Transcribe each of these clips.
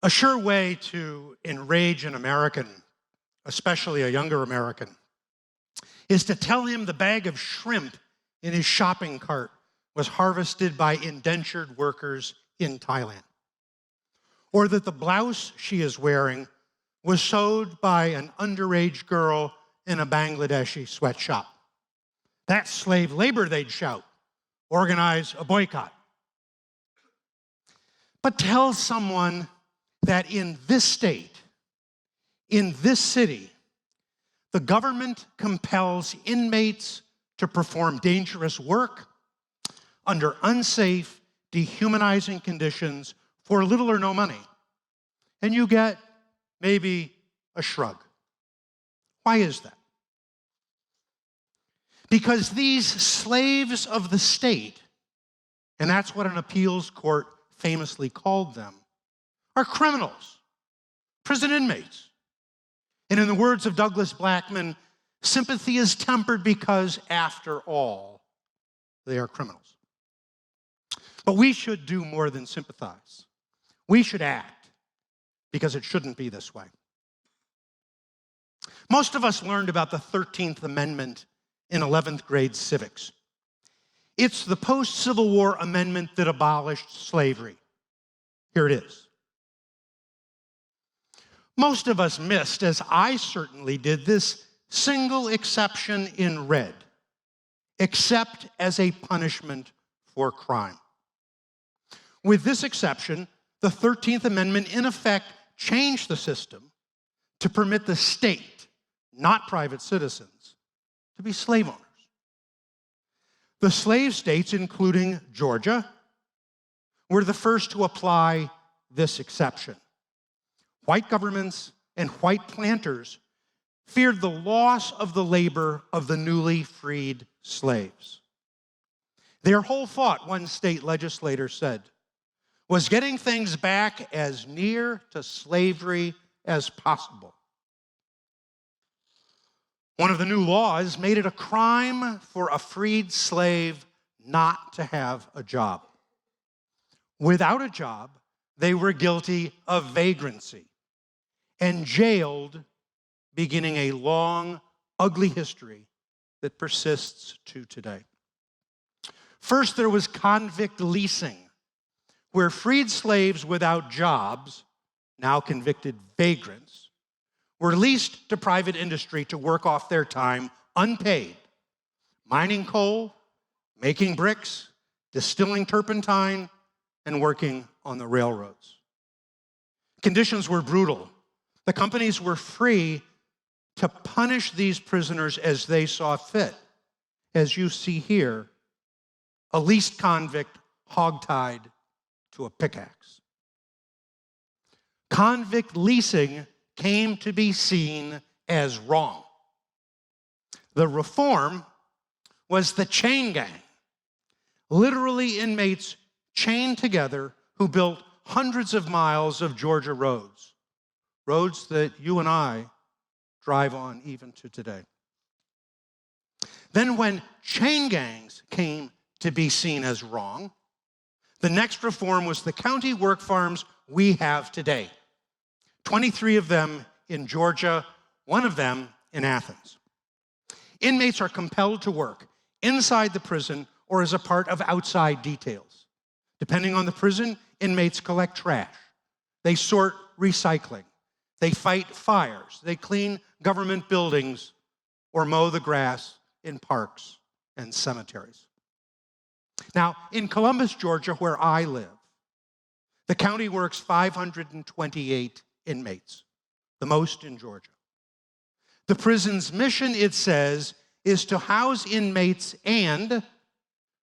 A sure way to enrage an American, especially a younger American, is to tell him the bag of shrimp in his shopping cart was harvested by indentured workers in Thailand, or that the blouse she is wearing was sewed by an underage girl in a Bangladeshi sweatshop. That's slave labor, they'd shout. Organize a boycott. But tell someone that in this state, in this city, the government compels inmates to perform dangerous work under unsafe, dehumanizing conditions for little or no money. And you get maybe a shrug. Why is that? Because these slaves of the state, and that's what an appeals court famously called them, are criminals, prison inmates. And in the words of Douglas Blackman, sympathy is tempered because, after all, they are criminals. But we should do more than sympathize. We should act, because it shouldn't be this way. Most of us learned about the 13th Amendment in 11th grade civics. It's the post-Civil War amendment that abolished slavery. Here it is. Most of us missed, as I certainly did, this single exception in red, except as a punishment for crime. With this exception, the 13th Amendment, in effect, changed the system to permit the state, not private citizens, to be slave owners. The slave states, including Georgia, were the first to apply this exception. White governments and white planters feared the loss of the labor of the newly freed slaves. Their whole thought, one state legislator said, was getting things back as near to slavery as possible. One of the new laws made it a crime for a freed slave not to have a job. Without a job, they were guilty of vagrancy and jailed, beginning a long, ugly history that persists to today. First, there was convict leasing, where freed slaves without jobs, now convicted vagrants, were leased to private industry to work off their time unpaid, mining coal, making bricks, distilling turpentine, and working on the railroads. Conditions were brutal. The companies were free to punish these prisoners as they saw fit. As you see here, a leased convict hogtied to a pickaxe. Convict leasing came to be seen as wrong. The reform was the chain gang, literally inmates chained together who built hundreds of miles of Georgia roads, roads that you and I drive on even to today. Then when chain gangs came to be seen as wrong, the next reform was the county work farms we have today. 23 of them in Georgia, one of them in Athens. Inmates are compelled to work inside the prison or as a part of outside details. Depending on the prison, inmates collect trash. They sort recycling. They fight fires. They clean government buildings or mow the grass in parks and cemeteries. Now, in Columbus, Georgia, where I live, the county works 528 inmates, the most in Georgia. The prison's mission, it says, is to house inmates and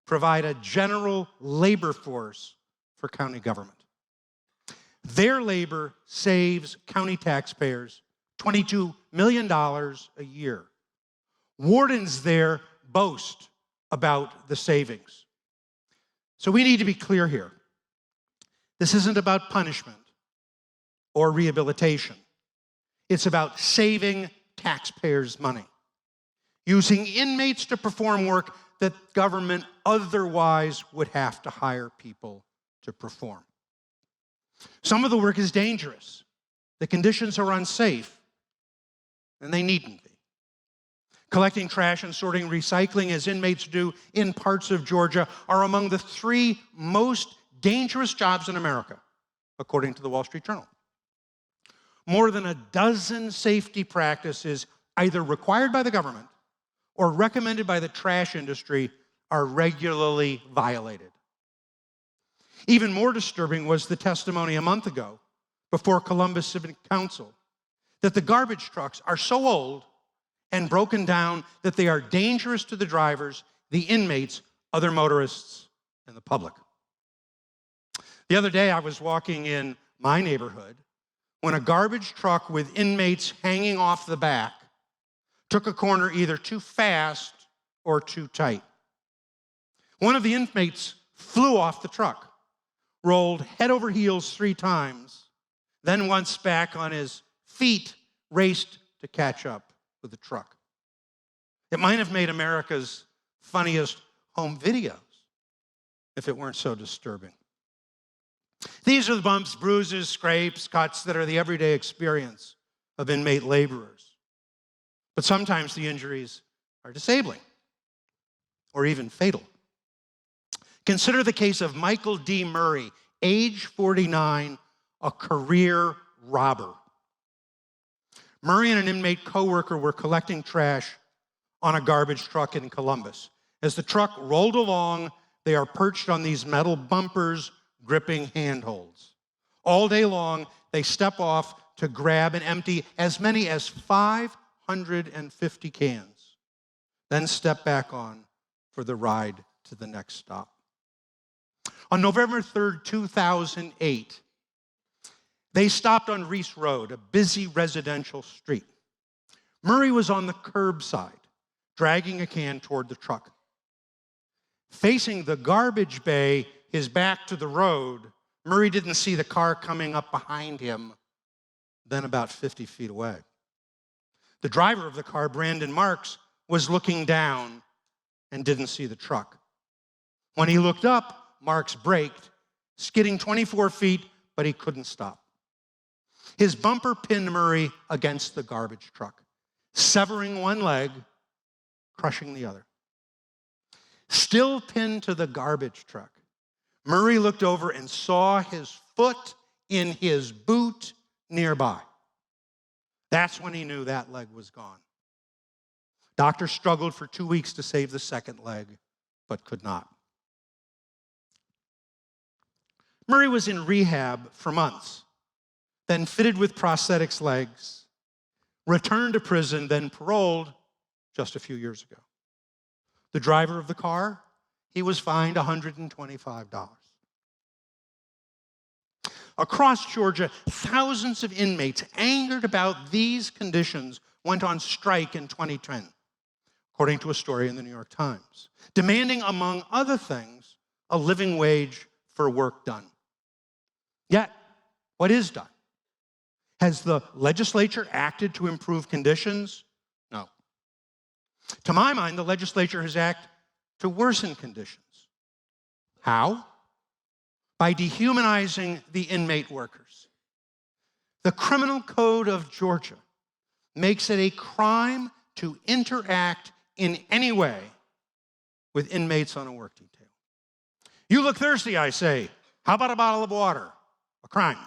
provide a general labor force for county government. Their labor saves county taxpayers $22 million a year. Wardens there boast about the savings. So we need to be clear here. This isn't about punishment or rehabilitation. It's about saving taxpayers' money, using inmates to perform work that government otherwise would have to hire people to perform. Some of the work is dangerous. The conditions are unsafe, and they needn't be. Collecting trash and sorting recycling, as inmates do in parts of Georgia, are among the 3 most dangerous jobs in America, according to the Wall Street Journal. More than a dozen safety practices, either required by the government or recommended by the trash industry, are regularly violated. Even more disturbing was the testimony a month ago before Columbus Civic Council that the garbage trucks are so old and broken down that they are dangerous to the drivers, the inmates, other motorists, and the public. The other day I was walking in my neighborhood when a garbage truck with inmates hanging off the back took a corner either too fast or too tight. One of the inmates flew off the truck, rolled head over heels 3 times, then once back on his feet, raced to catch up with the truck. It might have made America's funniest home videos if it weren't so disturbing. These are the bumps, bruises, scrapes, cuts that are the everyday experience of inmate laborers. But sometimes the injuries are disabling or even fatal. Consider the case of Michael D. Murray, age 49, a career robber. Murray and an inmate coworker were collecting trash on a garbage truck in Columbus. As the truck rolled along, they are perched on these metal bumpers, gripping handholds. All day long, they step off to grab and empty as many as 550 cans, then step back on for the ride to the next stop. On November 3rd, 2008, they stopped on Reese Road, a busy residential street. Murray was on the curbside, dragging a can toward the truck. Facing the garbage bay, his back to the road, Murray didn't see the car coming up behind him, then about 50 feet away. The driver of the car, Brandon Marks, was looking down and didn't see the truck. When he looked up, Marks braked, skidding 24 feet, but he couldn't stop. His bumper pinned Murray against the garbage truck, severing one leg, crushing the other. Still pinned to the garbage truck, Murray looked over and saw his foot in his boot nearby. That's when he knew that leg was gone. Doctors struggled for 2 weeks to save the second leg, but could not. Murray was in rehab for months, then fitted with prosthetics legs, returned to prison, then paroled just a few years ago. The driver of the car, he was fined $125. Across Georgia, thousands of inmates angered about these conditions went on strike in 2010, according to a story in the New York Times, demanding, among other things, a living wage for work done. Yet, what is done? Has the legislature acted to improve conditions? No. To my mind, the legislature has acted to worsen conditions. How? By dehumanizing the inmate workers. The Criminal Code of Georgia makes it a crime to interact in any way with inmates on a work detail. You look thirsty, I say. How about a bottle of water? A crime.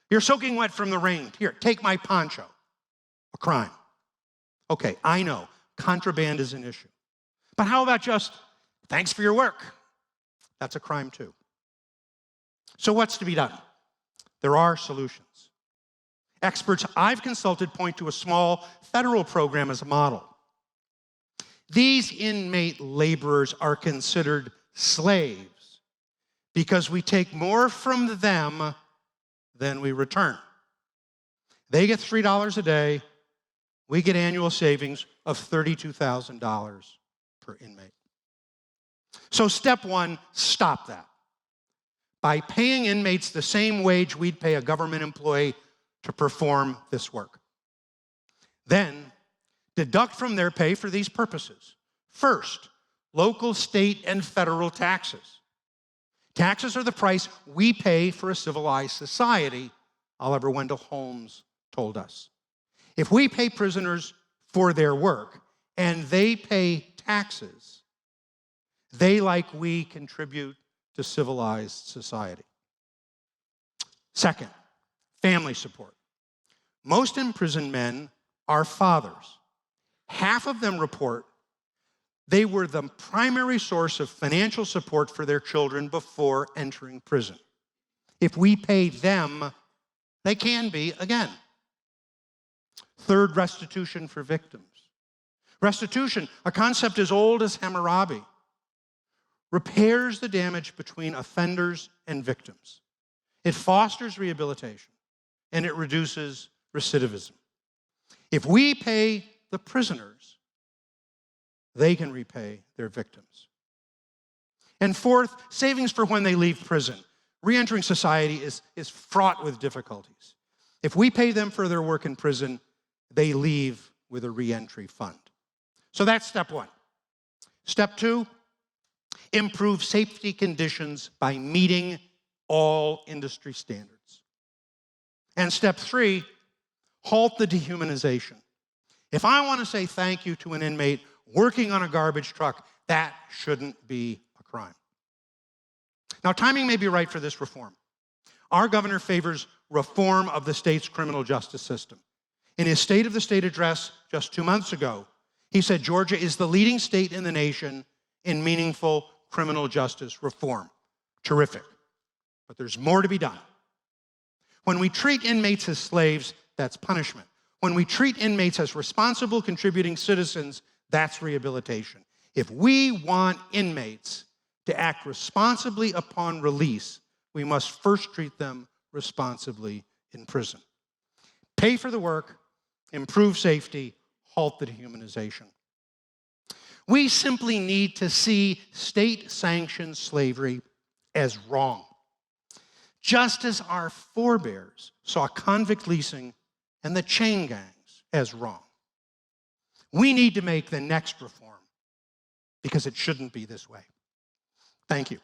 You're soaking wet from the rain. Here, take my poncho. A crime. Okay, I know, contraband is an issue. But how about just, thanks for your work? That's a crime too. So what's to be done? There are solutions. Experts I've consulted point to a small federal program as a model. These inmate laborers are considered slaves because we take more from them than we return. They get $3 a day. We get annual savings of $32,000 per inmate. So step one, stop that. By paying inmates the same wage we'd pay a government employee to perform this work. Then, deduct from their pay for these purposes. First, local, state, and federal taxes. Taxes are the price we pay for a civilized society, Oliver Wendell Holmes told us. If we pay prisoners for their work and they pay taxes, they, like we, contribute to civilized society. Second, family support. Most imprisoned men are fathers. Half of them report they were the primary source of financial support for their children before entering prison. If we pay them, they can be again. Third, restitution for victims. Restitution, a concept as old as Hammurabi, repairs the damage between offenders and victims. It fosters rehabilitation, and it reduces recidivism. If we pay the prisoners, they can repay their victims. And fourth, savings for when they leave prison. Reentering society is fraught with difficulties. If we pay them for their work in prison, they leave with a reentry fund. So that's step one. Step two, improve safety conditions by meeting all industry standards. And step three, halt the dehumanization. If I want to say thank you to an inmate working on a garbage truck, that shouldn't be a crime. Now, timing may be right for this reform. Our governor favors reform of the state's criminal justice system. In his State of the State address just 2 months ago, he said Georgia is the leading state in the nation in meaningful criminal justice reform. Terrific. But there's more to be done. When we treat inmates as slaves, that's punishment. When we treat inmates as responsible, contributing citizens, that's rehabilitation. If we want inmates to act responsibly upon release, we must first treat them responsibly in prison. Pay for the work, improve safety, halt the dehumanization. We simply need to see state-sanctioned slavery as wrong, just as our forebears saw convict leasing and the chain gangs as wrong. We need to make the next reform because it shouldn't be this way. Thank you.